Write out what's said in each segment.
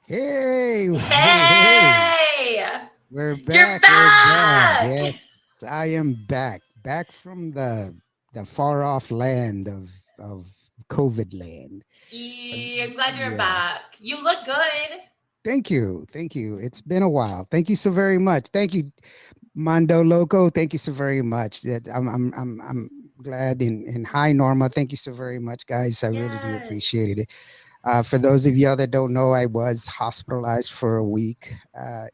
Hey, hey, hey. Hey! We're You're back. We're back. back! Yes, I am back. Back from the far off land of COVID land. I'm glad you're Yeah. back. You look good. Thank you. Thank you. It's been a while. Thank you so very much. Thank you, Mondo Loco. Thank you so very much. That I'm glad and hi Norma. Thank you so very much, guys. I really do Yes. appreciate it. For those of y'all that don't know, I was hospitalized for a week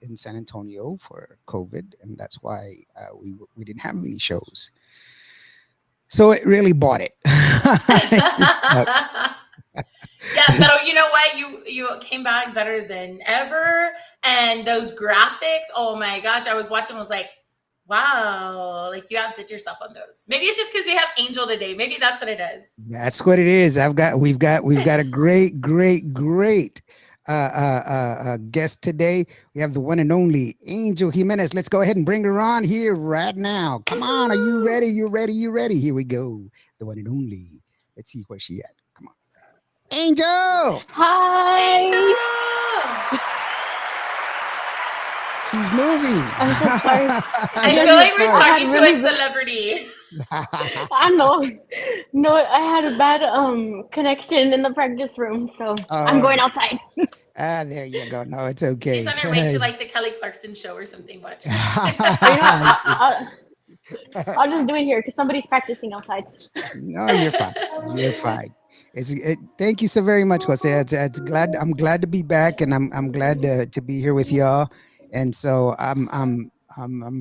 in San Antonio for COVID, and that's why we didn't have any shows. So it really bought it. It sucked. Yeah, but you know what? You came back better than ever. And those graphics, oh my gosh, I was watching, was like, wow, like you outdid yourself on those. Maybe it's just because we have Angel today. Maybe that's what it is. That's what it is. We've got a great guest today. We have the one and only Angel Jimenez. Let's go ahead and bring her on here right now. Come on, are you Woohoo! ready? You ready? You ready? Here we go. The one and only. Let's see where she at. Come on, Angel. Hi. Angel! She's moving. I'm so sorry. I No, feel you're like we're I talking had to really a bad, celebrity. I know. No, I had a bad connection in the practice room, so I'm Oh, going outside. there you go. No, it's She's okay. on her way to like the Kelly Clarkson show or something. Watch. Or you know what? I'll just do it here because somebody's practicing outside. No, you're fine. You're fine. Thank you so very much, Jose. I'm glad to be back, and I'm glad to be here with y'all. And so I'm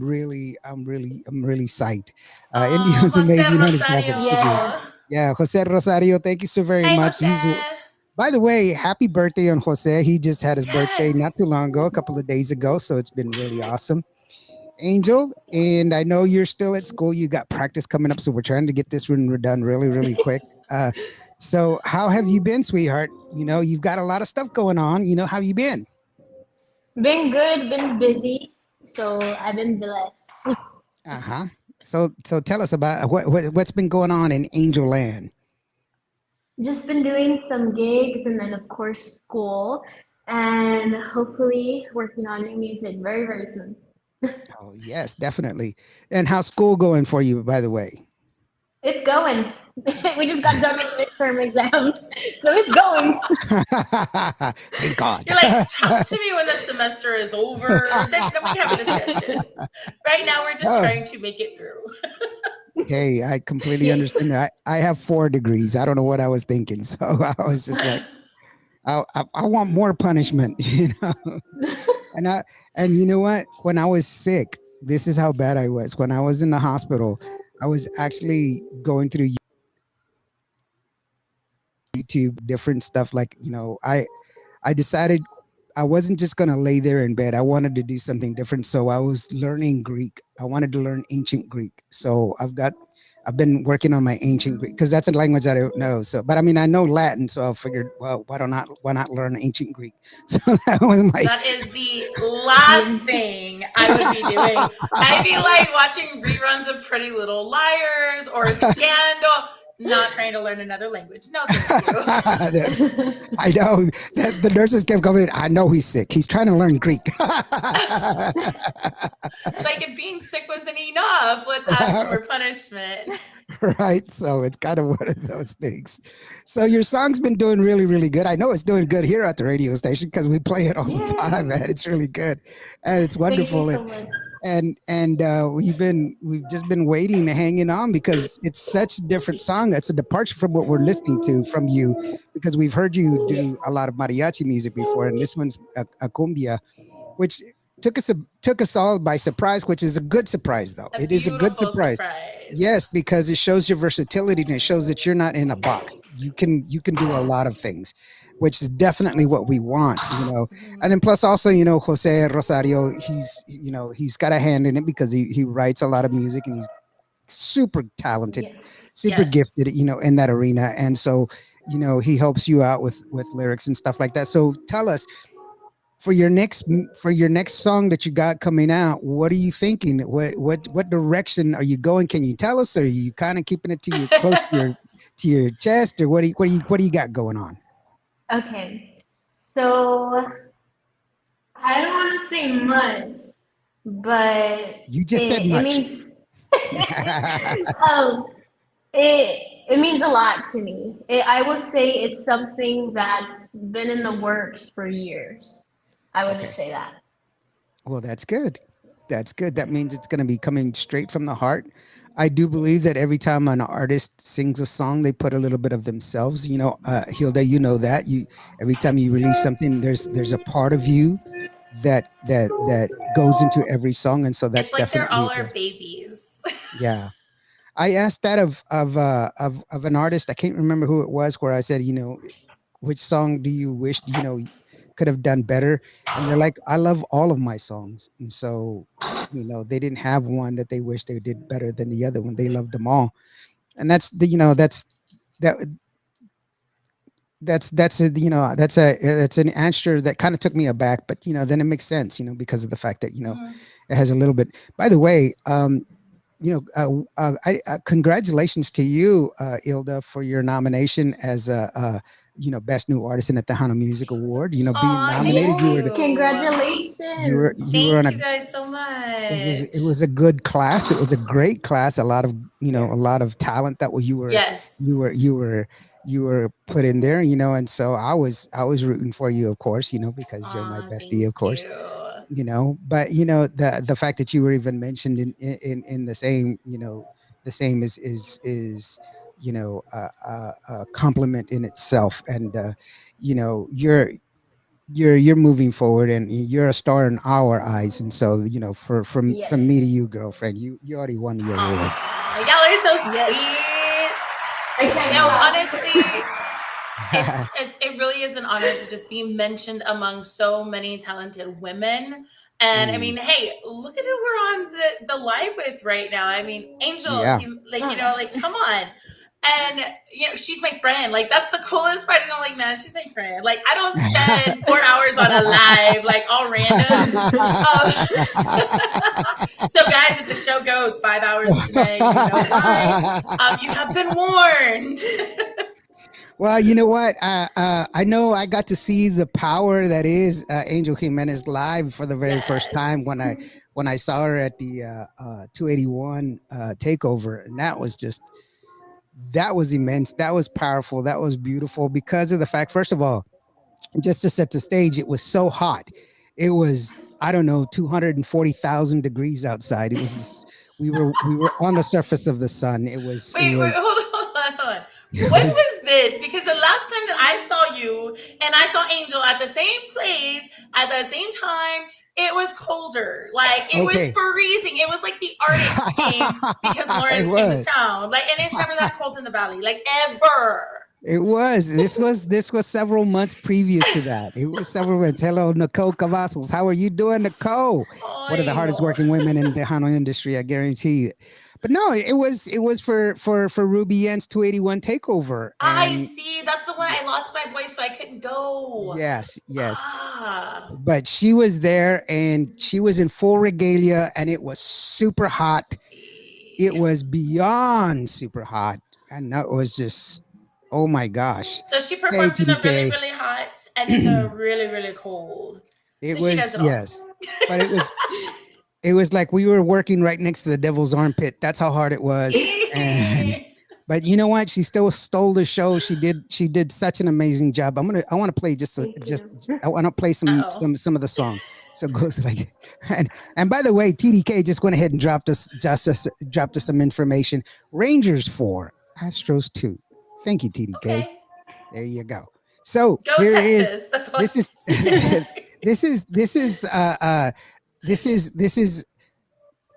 really psyched. Oh, India's Jose amazing on his graphics. Thank you. Rosario. Yeah. Yeah, Jose Rosario. Thank you so very Hey, much. Jose. By the way, happy birthday on Jose. He just had his birthday not Yes. too long ago, a couple of days ago. So it's been really awesome. Angel, and I know you're still at school. You got practice coming up, so we're trying to get this one done really, really quick. So how have you been, sweetheart? You've got a lot of stuff going on. How you been? Been good, been busy, so I've been blessed. Uh huh. So tell us about what's been going on in Angel Land. Just been doing some gigs and then, of course, school, and hopefully working on new music very, very soon. Oh yes, definitely. And how's school going for you, by the way? It's going. We just got done with midterm exams, so it's going. Thank God. You're like, talk to me when the semester is over. Then we can have a discussion. Right now, we're just Oh, trying to make it through. hey, I completely Yeah. understand. I have 4 degrees. I don't know what I was thinking, so I was just like, I want more punishment, And I and you know what? When I was sick, this is how bad I was. When I was in the hospital, I was actually going through YouTube, different stuff. Like I decided I wasn't just gonna lay there in bed. I wanted to do something different. So I was learning Greek. I wanted to learn ancient Greek. So I've been working on my ancient Greek because that's a language I don't know. So, but I mean, I know Latin, so I figured, well, why not learn ancient Greek? So that was my That is the last thing I would be doing. I'd be like watching reruns of Pretty Little Liars or Scandal, not trying to learn another language. No, thank you. That's, I know that the nurses kept coming in. I know he's sick. He's trying to learn Greek. It's like if being sick wasn't enough, let's add some more punishment. Right. So it's kind of one of those things. So your song's been doing really, really good. I know it's doing good here at the radio station because we play it all the time, Yay! man. It's really good and it's Thank you wonderful. so much. And we've just been waiting, hanging on because it's such a different song. It's a departure from what we're listening to from you because we've heard you do a Yes. lot of mariachi music before, and this one's a cumbia, which took us all by surprise, which is a good surprise though. A It is a good beautiful surprise. surprise. Yes, because it shows your versatility and it shows that you're not in a box. You can do a lot of things, which is definitely what we want. And Mhm. then plus also, Jose Rosario, he's got a hand in it because he writes a lot of music and he's super talented, Yes. super Yes. gifted, in that arena. And so, he helps you out with lyrics and stuff like that. So tell us, for your next song that you got coming out, what are you thinking? What direction are you going? Can you tell us? Or are you kind of keeping it to your close to your chest, or what do you got going on? Okay. So say much, but You just said it much. means um, it means a lot to me. I will say it's something that's been in the works for years. I would just Okay. say that. Well, that's good. That's good. That means it's going to be coming straight from the heart. I do believe that every time an artist sings a song, they put a little bit of themselves. Hilda, you know that you every time you release something, there's a part of you that goes into every song, and so that's It's like they're definitely all a our blessing. babies. Yeah. I asked that of an artist. I can't remember who it was. Where I said, which song do you wish could have done better? And they're like, I love all of my songs, and so they didn't have one that they wish they did better than the other one. They loved them all, and that that's an answer that kind of took me aback, but then it makes sense, because of the fact that Mhm. it has a little bit. By the way, congratulations to you, Ilda, for your nomination as a best new artist in the Tejano Music Award. Being Aw, thank nominated, Yes, you. congratulations. you were on Thank a you guys so it much. was a good class. It was a great class. A lot of a Yes. lot of talent that you Yes. were you were you were put in there. And so I was rooting for you, of course. Because you're my Aw, bestie, thank of course. you. But the fact that you were even mentioned in the same the same is a compliment in itself. And you're moving forward, and you're a star in our eyes. And so from me to Yes. you, girlfriend, you already won the award. Aw, y'all are so Yes. sweet. I can't No, Yeah. honestly, it really is an honor to just be mentioned among so many talented women. And I Mm, mean, hey, look at who we're on the live with right now. I mean, Angel, yeah. Oh my gosh. like, come on. And she's my friend. Like, that's the coolest part. And I'm like, man, she's my friend. Like, I don't spend 4 hours on a live, like all random. So guys, if the show goes 5 hours today, you know why. You have been warned. Well, you know what? I know I got to see the power that is Angel Jimenez live for the very first time Yes. when I saw her at the 281 takeover, and that was immense. That was powerful. That was beautiful because of the fact, first of all, just to set the stage, it was so hot. It was, I don't know, 240,000 degrees outside. It was this, we were on the surface of the sun. Wait, hold on. It When was was this? Because the last time that I saw you and I saw Angel at the same place at the same time, it was colder. Like it was okay. freezing. It was like the Arctic came because It Lawrence came to was. town. Like, and it's never that cold in the valley, like ever. It was. This was several months previous to that. It was several months. Hello, Nicole Cavazos. How are you doing, Nicole? One of the Ay, hardest no. working women in the Hano industry, I guarantee it. But no, it was for Ruby Yen's 281 takeover. I And see. That's the one I lost my voice, so I couldn't go. yes. Ah. But she was there, and she was in full regalia, and it was super hot. It was beyond super hot. And that was just, oh my gosh. So she Hey, performed in the really, TDK. really hot and in the really, really cold. It So she does was, it all. yes. But it was like we were working right next to the devil's armpit. That's how hard it was. And but you know what? She still stole the show. She did such an amazing job. I want to play Thank you. I want to play Uh-oh. some of the song. So it goes like, and by the way, TDK just went ahead and dropped us some information. Rangers 4, Astros 2. Thank you, TDK. Okay. There you go. So Go here is Texas. That's all this is this is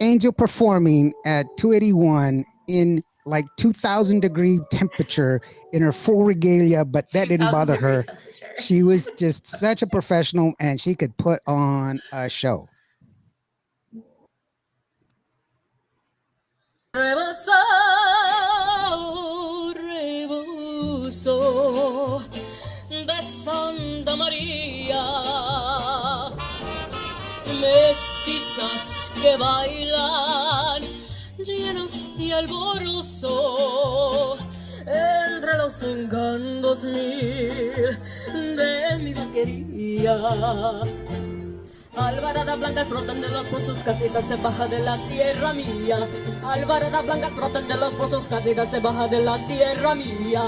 Angel performing at 281 in like 2,000 degree temperature in her full regalia, but that didn't 2,000 bother degree her. temperature. She was just such a professional, and she could put on a show. Reboso de Santa María, mestizas que bailan llenas de alborozo entre los encantos mil de mi vaquería. Alvarada blancas brotan de los pozos, casitas se baja de la tierra mía. Alvarada blancas brotan de los pozos, casitas se baja de la tierra mía.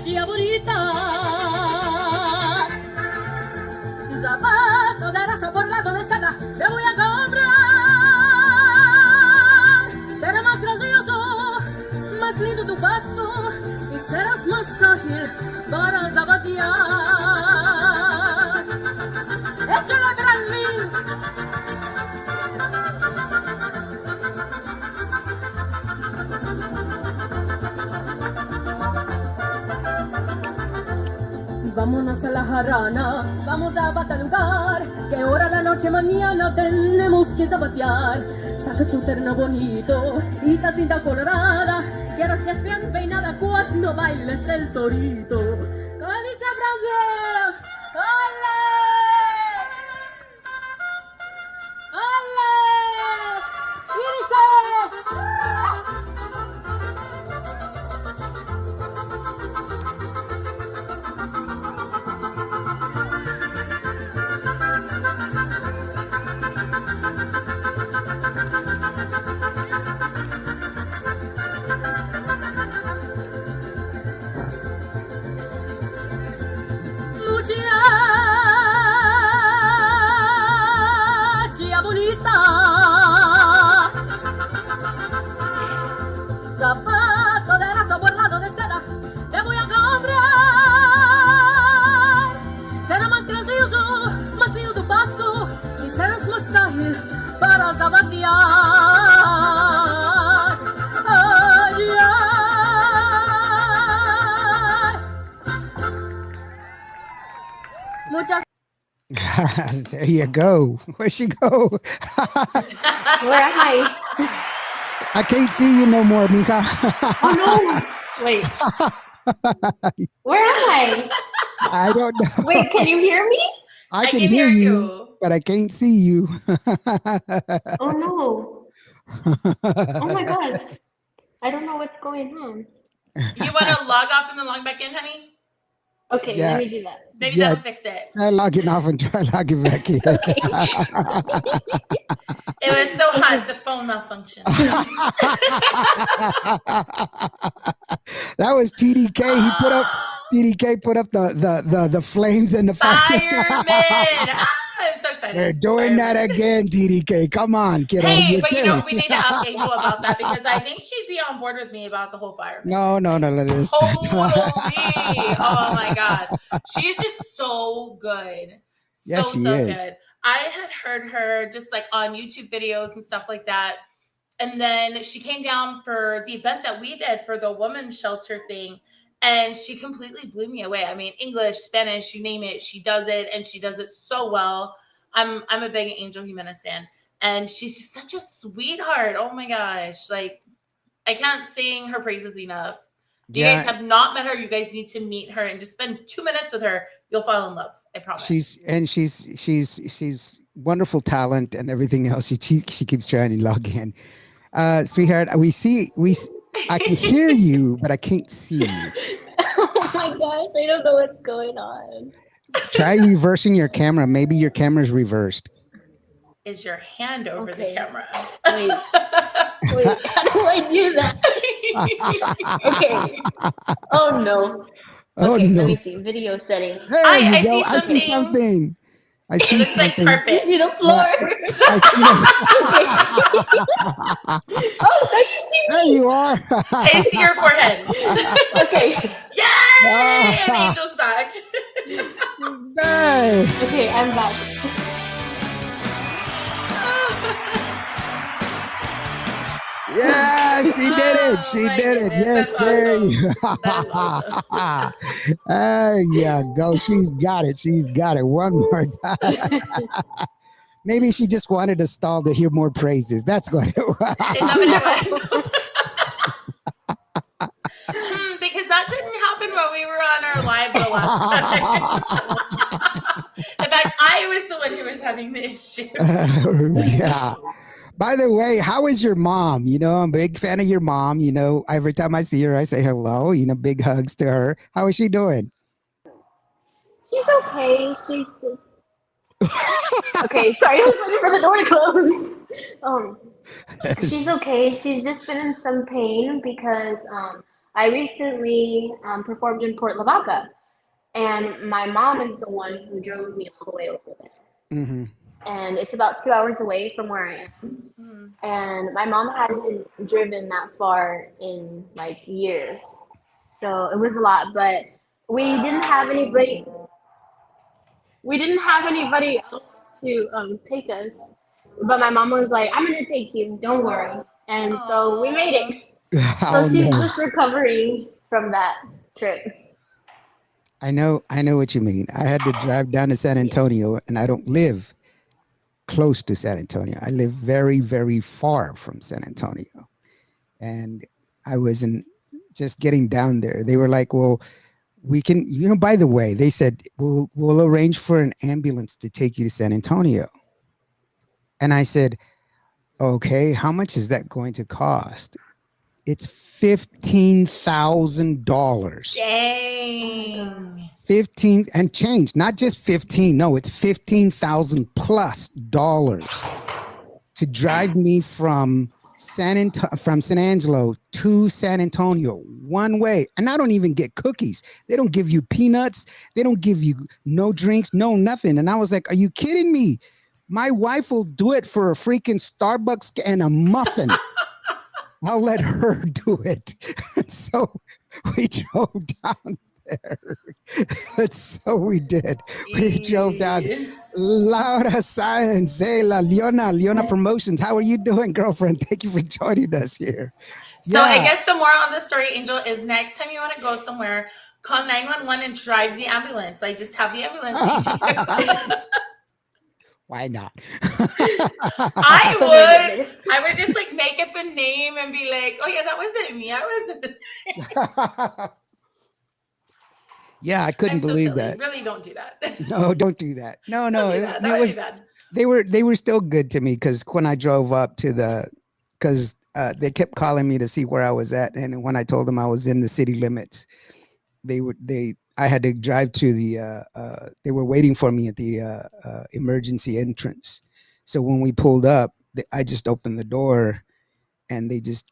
Muchacha bonita, zapato de raza bordado de seda, te voy a comprar. Será más gracioso, más lindo tu paso y serás más ágil para zapatear. Échale tras mí. Vámonos a la jarana, vamos a batalugar, que ahora la noche mañana tenemos que zapatear. Saca tu terno bonito y ta cinta colorada, quiero que estés bien peinada cuando bailes el torito. ¿Cómo dice Brasil? ¡Ole! ¡Ole! ¡Y dice! Muchacha bonita, zapato de raza bordado de seda, te voy a comprar. Será más gracioso, más lindo tu paso y serás más ágil para zapatear. Ay, ay. Muchas There you go. Where'd she go? Where am I? I can't see you no more, mija. Oh no! Wait. Where am I? I don't know. Wait, can you hear me? I can hear you, but I can't see you. Oh no! Oh my gosh! I don't know what's going on. You want to log off and then log back in, honey? Okay, Yeah. let me do that. Maybe Yeah. that'll fix it. Try logging off and try logging back in. It was so hot, the phone malfunctioned. That was TDK. TDK put up the flames and the fire. Fireman! I'm so excited. They're doing that again, TDK. Come on, kiddo. Hey, You're but you know, kidding. we need to ask Angel about that because I think she'd be on board with me about the whole fire. No, let us. Totally. Oh my God. She is just so good. Yes, she so is. good. I had heard her just like on YouTube videos and stuff like that. And then she came down for the event that we did for the women's shelter thing. And she completely blew me away. I mean, English, Spanish, you name it, she does it, and she does it so well. I'm a big Angel Jimenez fan, and she's just such a sweetheart. Oh my gosh, like I can't sing her praises enough. If you guys have not met her, you guys need to meet her and just spend 2 minutes with her. You'll fall in love. I promise. She's wonderful talent and everything else. She keeps trying to log in. Sweetheart, I can hear you, but I can't see you. Oh my gosh, I don't know what's going on. Try reversing your camera. Maybe your camera's reversed. Is your hand over the Okay. camera? Wait, how do I do that? Okay. Oh no. Oh Okay, no. let me see. Video settings. There I you go. see I see something. I It see looks like something. You carpet. see the floor? I see Oh, now you see there me. you are. I see your forehead. Okay. Yay! And Angel's back. She's back. Okay, I'm back. Yeah, she did it. She Oh, my did it. goodness, Yes, that's there awesome. you That is awesome. There you go. She's got it. She's got it. One more time. Maybe she just wanted to stall to hear more praises. That's what it was. Is that what it was? Because that didn't happen when we were on our live the last time. In fact, I was the one who was having the issue. Yeah. By the way, how is your mom? You know, I'm a big fan of your mom. You know, every time I see her, I say hello. You know, big hugs to her. How is she doing? She's okay. She's just okay. Sorry, I was waiting for the door to close. She's okay. She's just been in some pain because I recently performed in Port Lavaca, and my mom is the one who drove me all the way over there. Mm-hmm. And it's about 2 hours away from where I am. And my mom hasn't driven that far in like years, so it was a lot. But we didn't have anybody. We didn't have anybody else to take us. But my mom was like, "I'm gonna take you. Don't worry." And so we made it. So she's just recovering from that trip. I know what you mean. I had to drive down to San Antonio, and I don't live close to San Antonio. I live very, very far from San Antonio. And I wasn't just getting down there. They were like, well, we can, you know, by the way, they said, we'll arrange for an ambulance to take you to San Antonio. And I said, okay, how much is that going to cost? It's $15,000. Dang. 15 and change, not just 15. No, it's 15,000 plus dollars to drive me from San Angelo to San Antonio one way. And I don't even get cookies. They don't give you peanuts. They don't give you no drinks, no nothing. And I was like, are you kidding me? My wife will do it for a freaking Starbucks and a muffin. I'll let her do it. So we drove down there. So we did. We drove down. Laura Science, Leona Promotions. How are you doing, girlfriend? Thank you for joining us here. So I guess the moral of the story, Angel, is next time you want to go somewhere, call 911 and drive the ambulance. Like, just have the ambulance. Why not? I would just like make up a name and be like, oh yeah, that wasn't me. I wasn't. Yeah, I couldn't believe that. Really don't do that. No, don't do that. No. That would be bad. They were still good to me because when I drove up to because they kept calling me to see where I was at, and when I told them I was in the city limits, I had to drive to they were waiting for me at the emergency entrance. So when we pulled up, I just opened the door and they just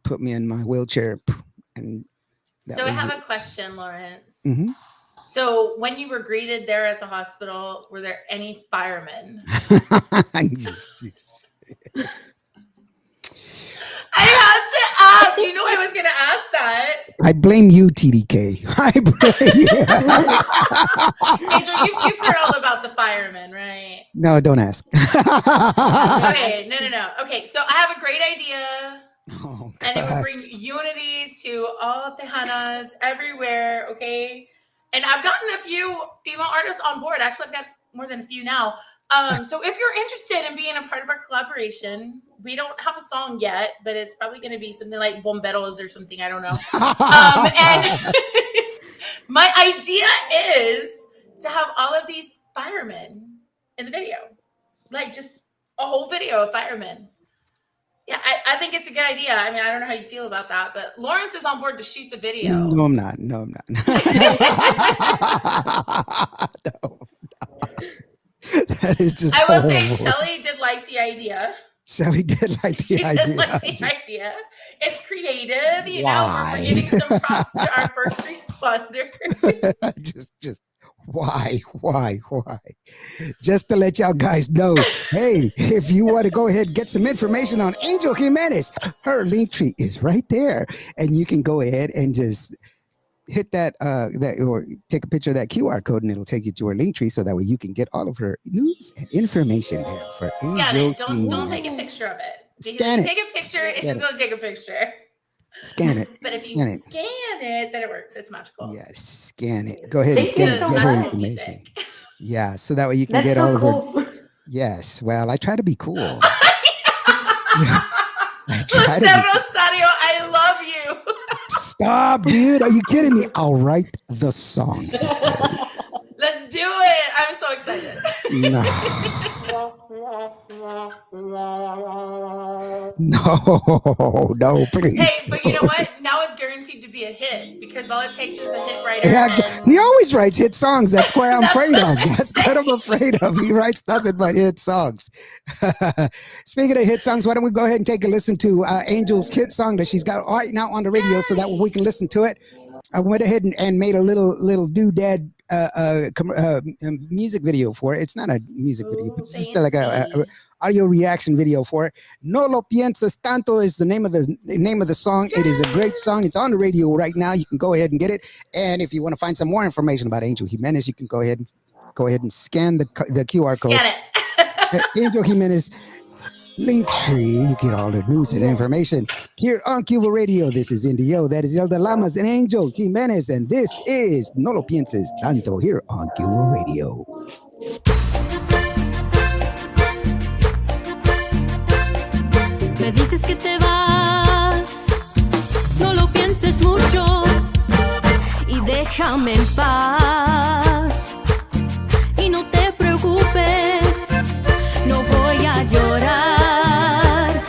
put me in my wheelchair. And so I have a question, Lawrence. Mm-hmm. So when you were greeted there at the hospital, were there any firemen? I had to ask. You know I was going to ask that. I blame you, TDK. I blame you. Angel, you've heard all about the firemen, right? No, don't ask. Okay, no. Okay, so I have a great idea. Oh, and it would bring unity to all Tejanas everywhere, okay? And I've gotten a few female artists on board. Actually, I've got more than a few now. So if you're interested in being a part of our collaboration, we don't have a song yet, but it's probably going to be something like Bomberos or something. I don't know. And my idea is to have all of these firemen in the video, like just a whole video of firemen. Yeah, I think it's a good idea. I mean, I don't know how you feel about that, but Lawrence is on board to shoot the video. No, I'm not. No. That is just I will horrible. say Shelly did like the idea. Shelly did like the idea. It's creative, you know. We're giving some props to our first responders. just why? Just to let y'all guys know, hey, if you want to go ahead and get some information on Angel Jimenez, her link tree is right there, and you can go ahead and just hit that or take a picture of that QR code, and it'll take you to her link tree, so that way you can get all of her news and information there for Scan Angel it. Don't take a picture of it. Scan it. Take a picture. It's just going to take a picture. Scan it. But if you scan it, then it works. It's magical. Yes, scan it. Go ahead and scan it. Get her information. Yeah, so that way you can get all of her. Yes. Well, I try to be cool. Jose Rosario, I love you. Stop, dude. Are you kidding me? I'll write the song. Let's do it. I'm so excited. No. No, please. Hey, but you know what? Now it's guaranteed to be a hit because all it takes is a hit writer. Yeah, he always writes hit songs. That's what I'm That's afraid what of. I'm That's what I'm afraid of. He writes nothing but hit songs. Speaking of hit songs, why don't we go ahead and take a listen to Angel's hit song that she's got right now on the radio so that we can listen to it. I went ahead and made a little doodad music video for it. It's not a music video, but it's just like a audio reaction video for it. No lo piensas tanto is the name of the song. It is a great song. It's on the radio right now. You can go ahead and get it. And if you want to find some more information about Angel Jimenez, you can go ahead and scan the QR code. Scan it. Angel Jimenez Linktree. You get all the news and information here on Cuba Radio. This is Indio. That is Elda Lamas and Angel Jimenez, and this is No lo pienses tanto here on Cuba Radio. Me dices que te vas, no lo pienses mucho y déjame en paz. Y no te preocupes, no voy a llorar.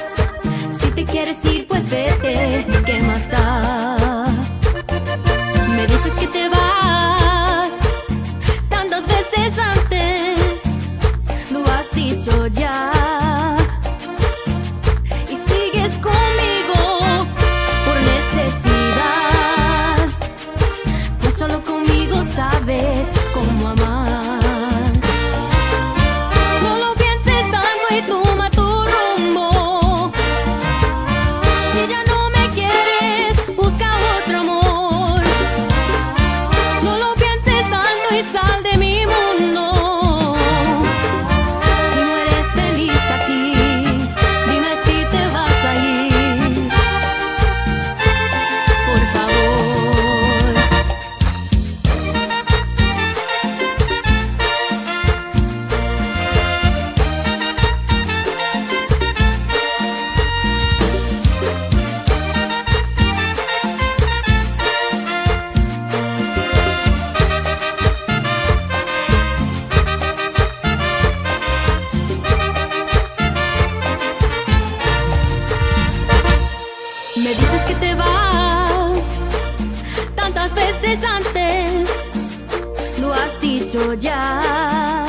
Si te quieres ir, pues vete, ¿qué más da? Me dices que te vas, tantas veces antes lo has dicho ya. Sabes cómo amar. No lo pienses tanto y toma tu rumbo. Si ya no me quieres, busca otro amor. No lo pienses tanto y sal de mi mundo. Si no eres feliz aquí, dime si te vas a ir. Por favor. Me dices que te vas, tantas veces antes lo has dicho ya.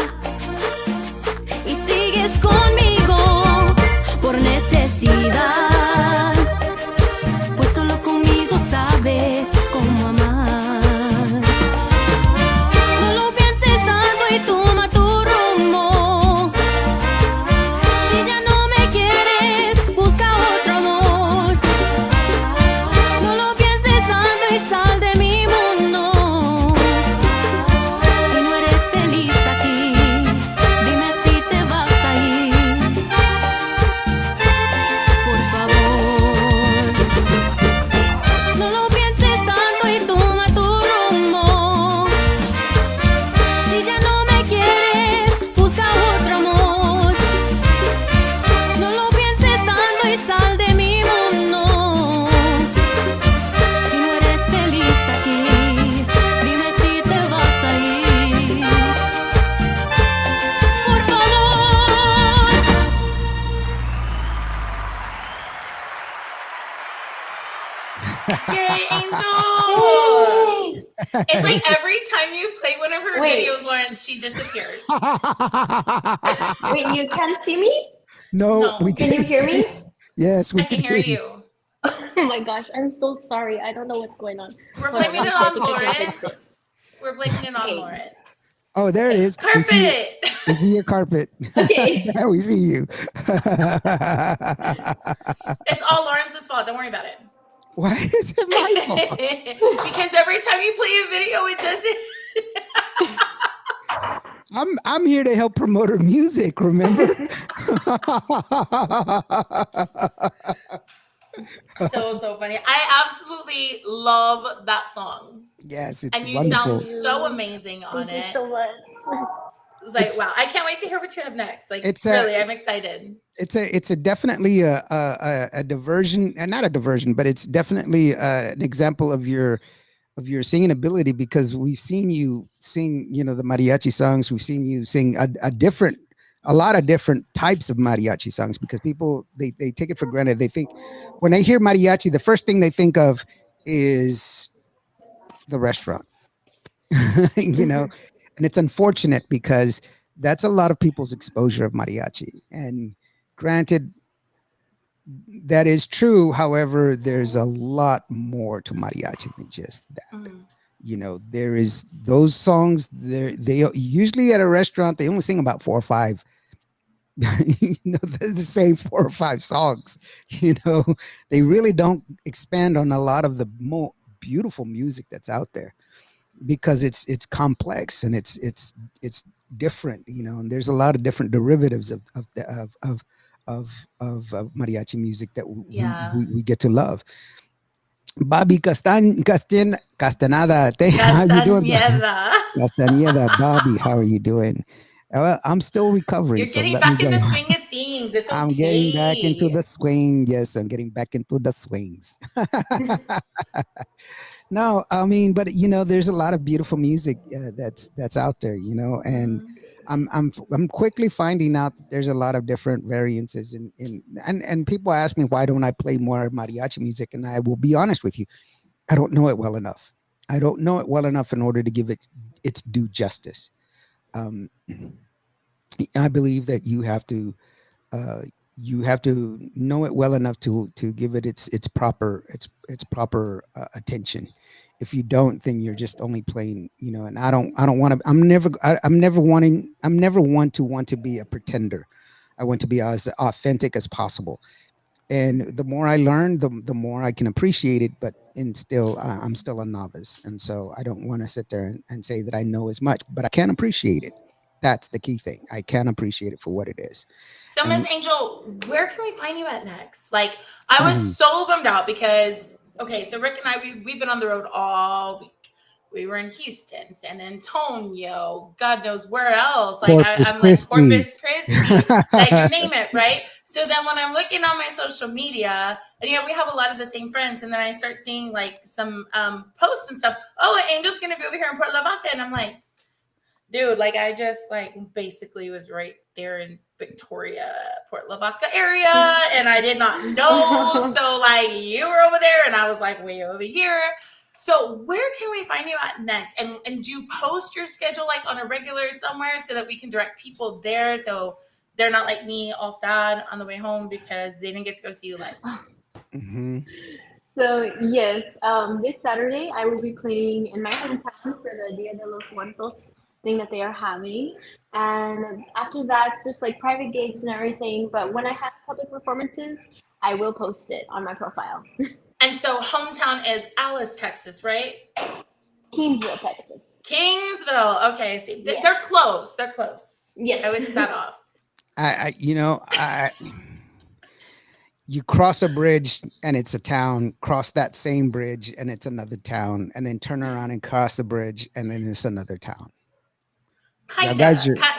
Y sigues conmigo por necesidad, pues solo conmigo sabes cómo amar. No lo pienses tanto y toma tu rumbo. Si ya no me quieres, busca otro amor. No lo pienses tanto y sal de mi mundo. Si no eres feliz aquí, dime si te vas a ir. Por favor. No lo pienses tanto y toma tu rumbo. Si ya no me quieres, busca otro amor. No lo pienses tanto y sal de mi mundo. Si no eres feliz aquí, dime si te vas a ir. Por favor. Yay, Angel! It's like every time you play one of her Wait. videos, Lawrence, she disappears. Wait, you can't see me? No, No. we Can you can't hear see- me? Yes, we I can hear you. Oh my gosh, I'm so sorry. I don't know what's going on. We're Hold on, blaming it one on second, I can fix it. Lawrence. We're blaming it on Okay. Lawrence. Oh, there it is. We see, Carpet! we see your carpet. Okay. There we see you. It's all Lawrence's fault. Don't worry about it. Why is it my fault? Because every time you play a video, it does it. I'm here to help promote her music, remember? So funny. I absolutely love that song. Yes, it's And you wonderful. sound so amazing on Thank you it. so much. It's like, It's- wow, I can't wait to hear what you have next. Like, It's really, I'm excited. It's a definitely a diversion, and not a diversion, but it's definitely an example of your singing ability, because we've seen you sing, the mariachi songs. We've seen you sing a different a lot of different types of mariachi songs because people they take it for granted. They think when they hear mariachi, the first thing they think of is the restaurant, you know, and it's unfortunate because that's a lot of people's exposure of mariachi. And granted, that is true. However, there's a lot more to mariachi than just that. Mhm. You know, there is those songs. They usually at a restaurant they only sing about four or five. You know, the same four or five songs. You know, they really don't expand on a lot of the more beautiful music that's out there because it's complex and it's different. You know, and there's a lot of different derivatives of mariachi music that Yeah. we get to love. Bobby Castaneda, how you doing? Castañeda. Castaneda, Bobby, how are you doing? Well, I'm still recovering, You're so getting let me back in go. the swing of things. It's I'm getting back into okay. the swing. Yes, I'm getting back into the swings. No, I mean, but you know, there's a lot of beautiful music that's out there, you know, and Mhm. I'm quickly finding out that there's a lot of different variances and people ask me why don't I play more mariachi music, and I will be honest with you, I don't know it well enough. I don't know it well enough in order to give it its due justice. Um, I believe that uh, you have to know it well enough to give it its proper attention. If you don't, then you're just only playing, you know. And I don't want to. I'm never wanting. I'm never want to be a pretender. I want to be as authentic as possible. And the more I learn, the more I can appreciate it. But and still, I'm still a novice, and so I don't want to sit there and say that I know as much, but I can appreciate it. That's the key thing. I can appreciate it for what it is. So, And Miss Angel, where can we find you at next? Like, I was um, so bummed out because, okay, so Rick and I, we've been on the road all week. We were in Houston, San Antonio, God knows where else. Like, Corpus I'm like Christi. Corpus Christi, like you name it, right? So then when I'm looking on my social media, and we have a lot of the same friends, and then I start seeing like some posts and stuff. Oh, Angel's gonna be over here in Port La Vaca, and I'm like, dude, like I just like basically was right there in Victoria, Port Lavaca area, and I did not know. So like you were over there, and I was like way over here. So where can we find you at next? And do you post your schedule like on a regular somewhere so that we can direct people there so they're not like me all sad on the way home because they didn't get to go see you live? Hmm. So yes, this Saturday I will be playing in my hometown for the Dia de los Muertos thing that they are having, and after that it's just like private gigs and everything. But when I have public performances, I will post it on my profile. And so hometown is Alice, Texas, right? Kingsville, Texas. Kingsville. Okay, see, Yes. they're close. They're close. Yes. I always take that off. You know, you cross a bridge and it's a town, cross that same bridge and it's another town, and then turn around and cross the bridge and then it's another town. Kinda. Are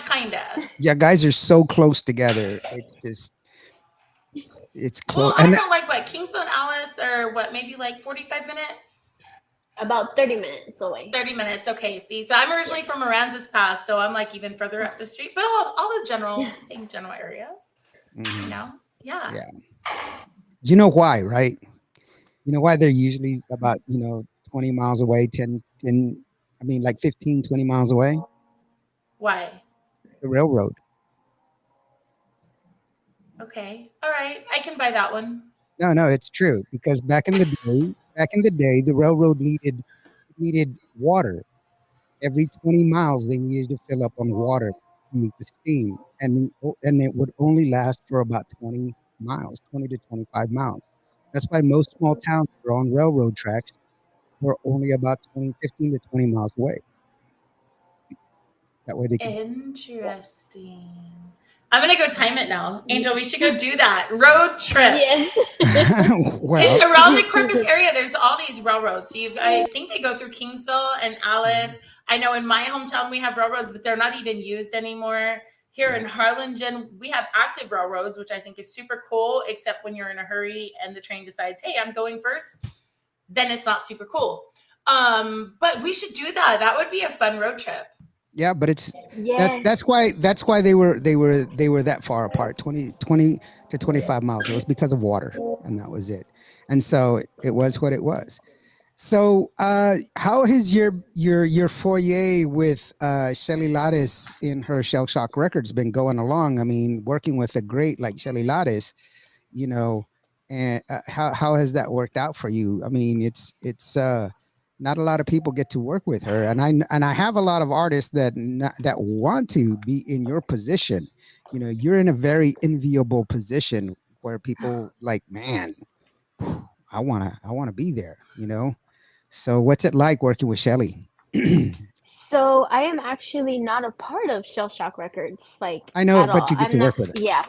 Kinda. guys are so close together. It's just it's Well, close. I don't And know, like what, Kingsville and Alice are what, maybe like 45 minutes? About 30 minutes away. 30 minutes. Okay, see. So I'm originally from Aransas Pass, so I'm like even further up the street, but all the same general area, mhm, Yeah. yeah, you know why, right? You know why they're usually about 20 miles away, 10. I mean, like 15, 20 miles away. Why? The railroad. Okay. All right. I can buy that one. No, no, it's true because back in the day, the railroad needed water. Every 20 miles, they needed to fill up on water to meet the steam, and it would only last for about 20 miles, 20 to 25 miles. That's why most small towns that are on railroad tracks were only about 20, 15 to 20 miles away. That way they could. Interesting. I'm gonna go time it now. Angel, we should go do that. Road trip. Yes. Well, Because around the Corpus area, there's all these railroads. So I think they go through Kingsville and Alice. I know in my hometown we have railroads, but they're not even used anymore. Here in Harlingen, we have active railroads, which I think is super cool, except when you're in a hurry and the train decides, hey, I'm going first, then it's not super cool. But we should do that. That would be a fun road trip. Yeah, but it's Yes. that's why they were that far apart, 20 to 25 miles. It was because of water, and that was it. And so it was what it was. So how has your foyer with Shelly Lares in her Shell Shock Records been going along? I mean, working with a great like Shelly Lares, you know, and how has that worked out for you? I mean, it's not a lot of people get to work with her, and I have a lot of artists that want to be in your position. You know, you're in a very enviable position where people like, man, I wanna be there. You know, so what's it like working with Shelly? So I am actually not a part of Shell Shock Records, like I know, at but all. you get I'm to not. work with her. Yeah.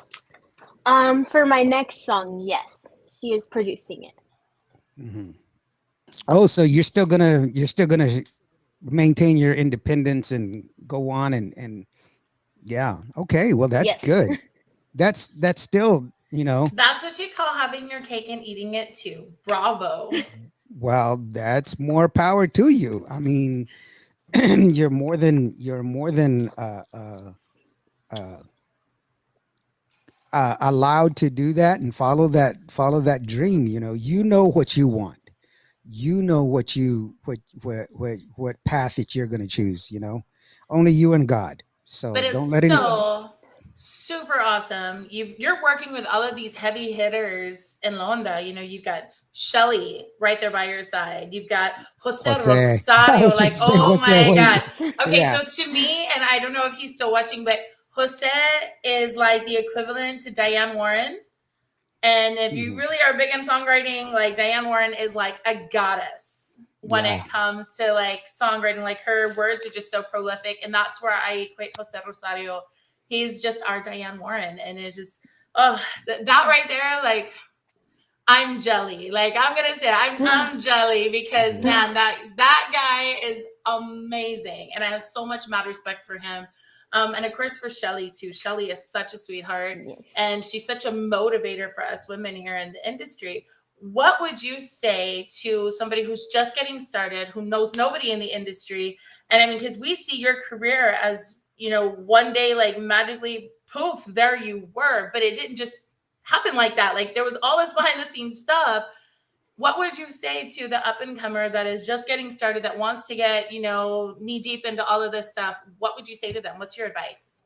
For my next song, yes, she is producing it. Hmm. Oh, so you're still gonna maintain your independence and go on and yeah. Okay, well that's Yes. good. That's still, That's what you call having your cake and eating it too. Bravo. well, that's more power to you. I mean, you're more than uh, allowed to do that and follow that dream. You know what you want. You know what path that you're going to choose. Only you and God. But So it's don't let any. Yes. still super awesome. You're working with all of these heavy hitters in Londa. You've got Shelly right there by your side. You've got Jose Jose. I Rosario. was Like, just saying oh Jose. my Wait. God. Okay, Yeah. so to me, and I don't know if he's still watching, but Jose is like the equivalent to Diane Warren. And if you Mhm. really are big in songwriting, like Diane Warren is like a goddess when Yeah. it comes to like songwriting. Like her words are just so prolific. And that's where I equate Jose Rosario. He's just our Diane Warren. And it's just, oh, that right there, like I'm jelly. Like I'm gonna say I'm jelly because Mhm. man, that guy is amazing. And I have so much mad respect for him. And of course for Shelly too. Shelly is such a sweetheart Yes. and she's such a motivator for us women here in the industry. What would you say to somebody who's just getting started, who knows nobody in the industry? And I mean, because we see your career as, one day like magically poof, there you were, but it didn't just happen like that. Like there was all this behind the scenes stuff. What would you say to the up and comer that is just getting started, that wants to get, knee deep into all of this stuff? What would you say to them? What's your advice?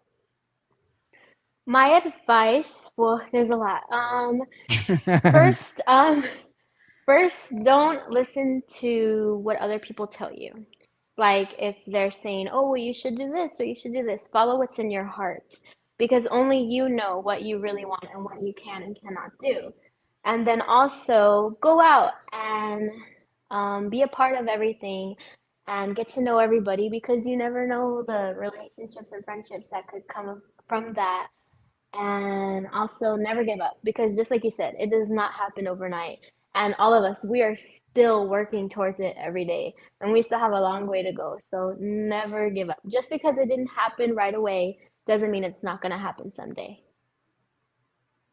My advice, well, there's a lot. First, first, don't listen to what other people tell you. Like if they're saying, "Oh, well, you should do this or you should do this," follow what's in your heart, because only you know what you really want and what you can and cannot do. And then also go out and be a part of everything and get to know everybody, because you never know the relationships and friendships that could come from that. And also never give up, because just like you said, it does not happen overnight. And all of us, we are still working towards it every day, and we still have a long way to go. So never give up. Just because it didn't happen right away doesn't mean it's not going to happen someday.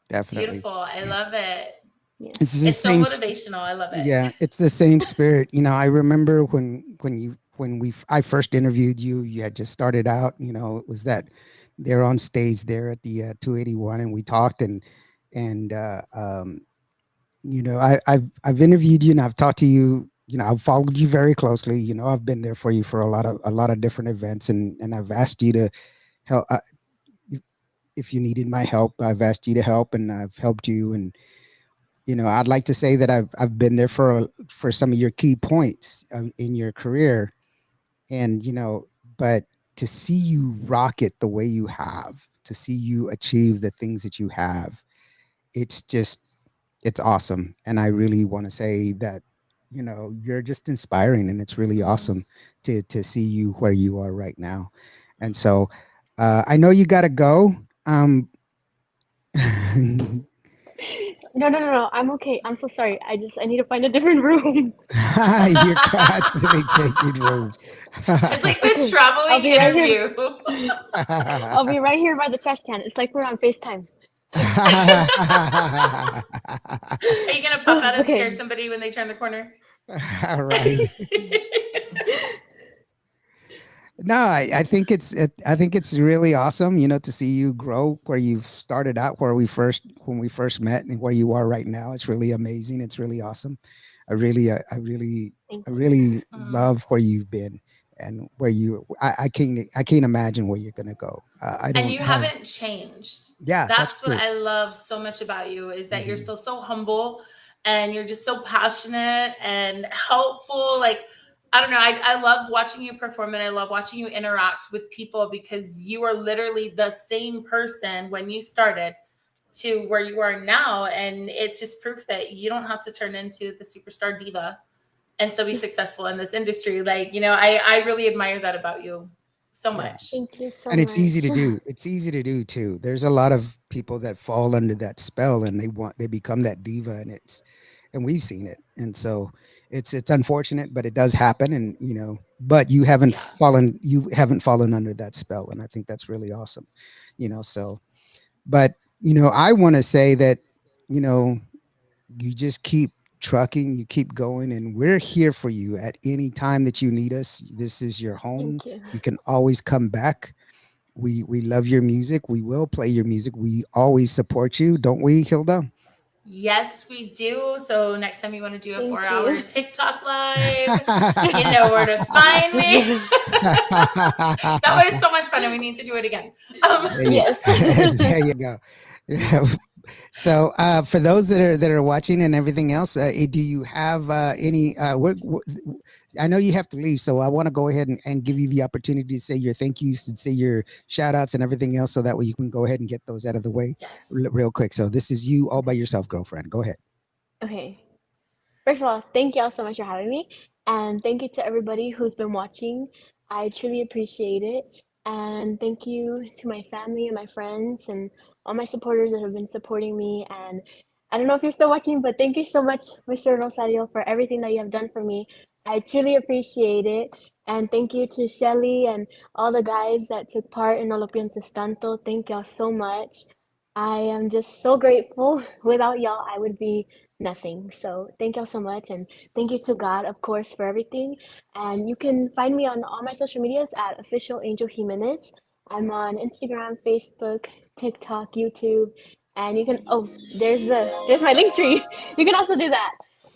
Definitely. Beautiful. I love it. It's Yes. the It's so same. motivational. I love it. Yeah, it's the same spirit. I remember when I first interviewed you. You had just started out. It was that they're on stage there at the 281, and we talked and I've interviewed you and I've talked to you. I've followed you very closely. I've been there for you for a lot of different events, and I've asked you to help. If you needed my help, I've asked you to help, and I've helped you. And I'd like to say that I've been there for some of your key points in your career, and but to see you rock it the way you have, to see you achieve the things that you have, it's awesome. And I really want to say that you're just inspiring, and it's really Mhm. awesome to see you where you are right now. And so I know you got to go. No, no, no, no. I'm okay. I'm so sorry. I need to find a different room. You're constantly taking rooms. It's like the Okay. I'll traveling be right here. interview. I'll be right here by the trash can. It's like we're on FaceTime. Are you gonna pop out and scare Okay. somebody when they turn the corner? All right. No, I think it's really awesome, to see you grow where you've started out, when we first met, and where you are right now. It's really amazing. It's really awesome. Thank I you. really Mm. love where you've been and where I can't imagine where you're gonna go. I And don't you have. haven't changed. Yeah, that's That's what true. I love so much about you is that you're Hmm. still so humble and you're just so passionate and helpful. Like, I don't know. I love watching you perform and I love watching you interact with people because you are literally the same person when you started to where you are now. And it's just proof that you don't have to turn into the superstar diva and still be successful in this industry. Like, I really admire that about you so Yeah. much. Thank you so And it's easy much. to do. It's easy to do too. There's a lot of people that fall under that spell, and they become that diva, and we've seen it. And so it's unfortunate, but it does happen. And but Yeah. you haven't fallen under that spell, and I think that's really awesome. So, but I want to say that you know you just keep trucking, you keep going, and we're here for you at any time that you need us. This is your home. Thank you. You can always come back. We love your music. We will play your music. We always support you, don't we, Hilda? Yes, we do. So next time you want to do a four Thank hour you. TikTok live, you know where to find me. That was so much fun, and we need to do it again. Um, There you, Yes. there you go. Yeah. So, for those that are watching and everything else, do you have any? I know you have to leave, so I want to go ahead and give you the opportunity to say your thank yous and say your shout outs and everything else, so that way you can go ahead and get those out of the way yes. real quick. So, this is you all by yourself, girlfriend. Go ahead. Okay. First of all, thank y'all so much for having me. And thank you to everybody who's been watching. I truly appreciate it. And thank you to my family and my friends and all my supporters that have been supporting me. And I don't know if you're still watching, but thank you so much, Mr. Rosario, for everything that you have done for me. I truly appreciate it. And thank you to Shelly and all the guys that took part in No Lo Pienses Tanto. Thank y'all so much. I am just so grateful. Without y'all, I would be nothing. So thank y'all so much. And thank you to God, of course, for everything. And you can find me on all my social medias at official Angel Jimenez. I'm on Instagram, Facebook, TikTok, YouTube. And you can there's my link tree. You can also do that.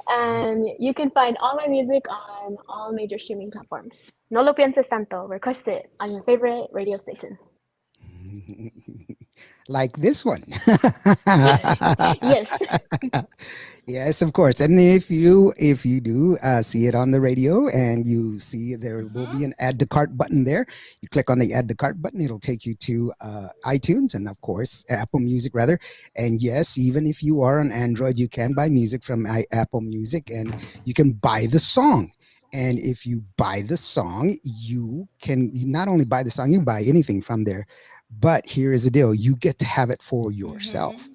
And you can find all my music on all major streaming platforms. No lo pienses tanto. Request it on your favorite radio station. Like this one. Yes. Yes, of course. And if you do see it on the radio and you see there will Hmm. be an add to cart button there, you click on the add to cart button. It'll take you to iTunes and of course Apple Music rather. And yes, even if you are on Android, you can buy music from Apple Music and you can buy the song. And if you buy the song, you not only buy the song, you buy anything from there. But here is the deal: you get to have it for yourself. Hmm.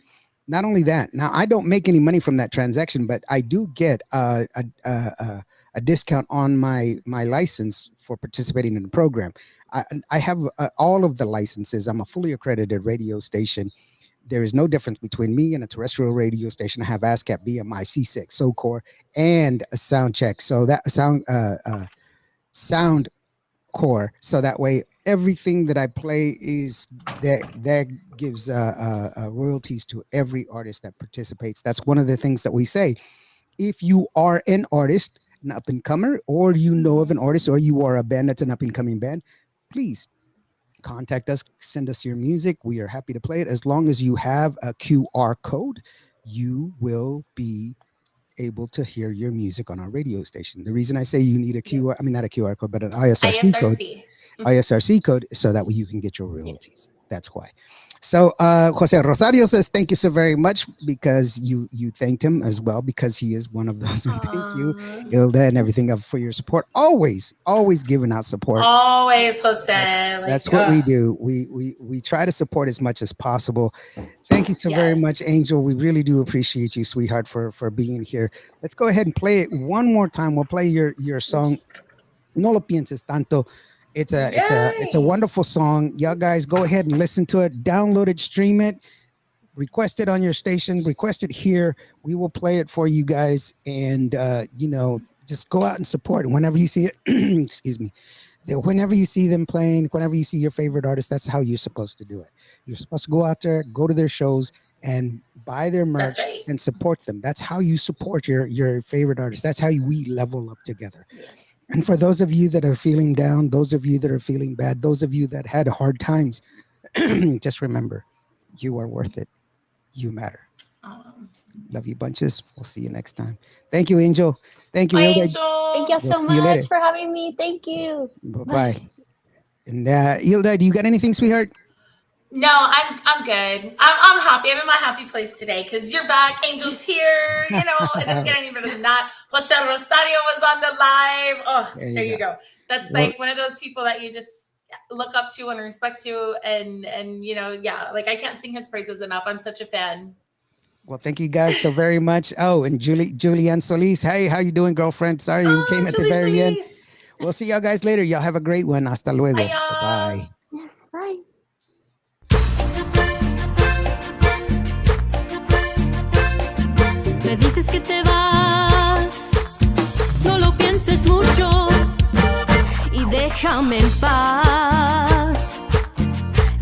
Not only that, now I don't make any money from that transaction, but I do get a discount on my license for participating in the program. I have all of the licenses. I'm a fully accredited radio station. There is no difference between me and a terrestrial radio station. I have ASCAP, BMI, C6, SOCOR, and a sound check. So that sound core, so that way everything that I play is that gives royalties to every artist that participates. That's one of the things that we say. If you are an artist, an up and comer, or you know of an artist, or you are a band that's an up and coming band, please contact us, send us your music. We are happy to play it. As long as you have a QR code, you will be able to hear your music on our radio station. The reason I say you need a Yep. QR, I mean, not a QR code, but an ISRC code, ISRC. ISRC code, so that way you can get your royalties. That's why. So Jose Rosario says thank you so very much because you thanked him as well because he is one of those. And thank you, Aw. Hilda, and everything up for your support. Always giving out support. Always, That's Jose. Like, that's what we do. We try to support as much as possible. Thank you so very much, yes. Angel. We really do appreciate you, sweetheart, for being here. Let's go ahead and play it one more time. We'll play your song No lo pienses tanto. It's a Yay. wonderful song. Y'all guys go ahead and listen to it, download it, stream it, request it on your station, request it here. We will play it for you guys, and just go out and support it whenever you see it. Excuse me. whenever you see them playing, whenever you see your favorite artist, that's how you're supposed to do it. You're supposed to go out there, go to their shows, and buy their merch right. and support them. That's how you support your favorite artist. That's how we level up together. And for those of you that are feeling down, those of you that are feeling bad, those of you that had hard times, just remember, you are worth it. You matter. Love you bunches. We'll see you next time. Thank you, Angel. Thank you, Bye, Hilda. Angel. Thank you so We'll see you later. much for having me. Thank you. Bye-bye. And Hilda, do you got anything, sweetheart? No, I'm good. I'm happy. I'm in my happy place today because you're back. Angel's here. You know, it doesn't get any better than that. Jose Rosario was on the live. Oh, there you go. That's like one of those people that you just look up to and respect to, and you know, yeah, like I can't sing his praises enough. I'm such a fan. Well, thank you guys so very much. Oh, and Julianne Solis. Hey, how you doing, girlfriend? Sorry you came at the very end. We'll see y'all guys later. Y'all have a great one. Hasta luego. Bye. Bye. Me dices que te vas, no lo pienses mucho y déjame en paz.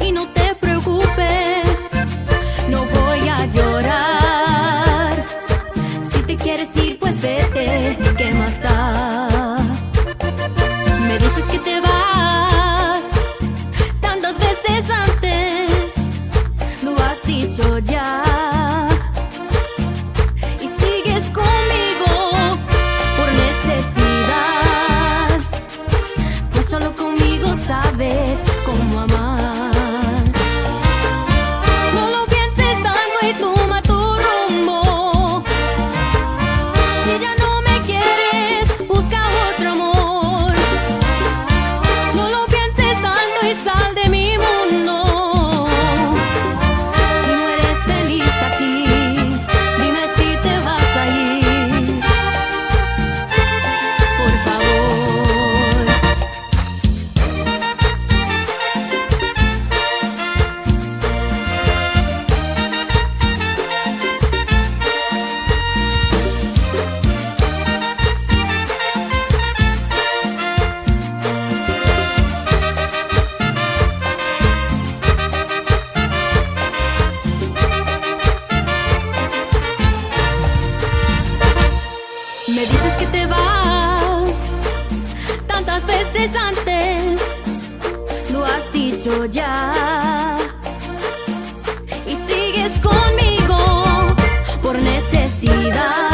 Y no te preocupes, no voy a llorar. Si te quieres ir, pues vete, ¿qué más da? Me dices que te vas, tantas veces antes lo has dicho ya. Sabes cómo amar. No lo pienses tanto y toma tu rumbo. Si ya no me quieres, busca otro amor. No lo pienses tanto y sal de mi mundo. Si no eres feliz aquí, dime si te vas a ir. Por favor. Me dices que te vas, tantas veces antes lo has dicho ya. Y sigues conmigo por necesidad.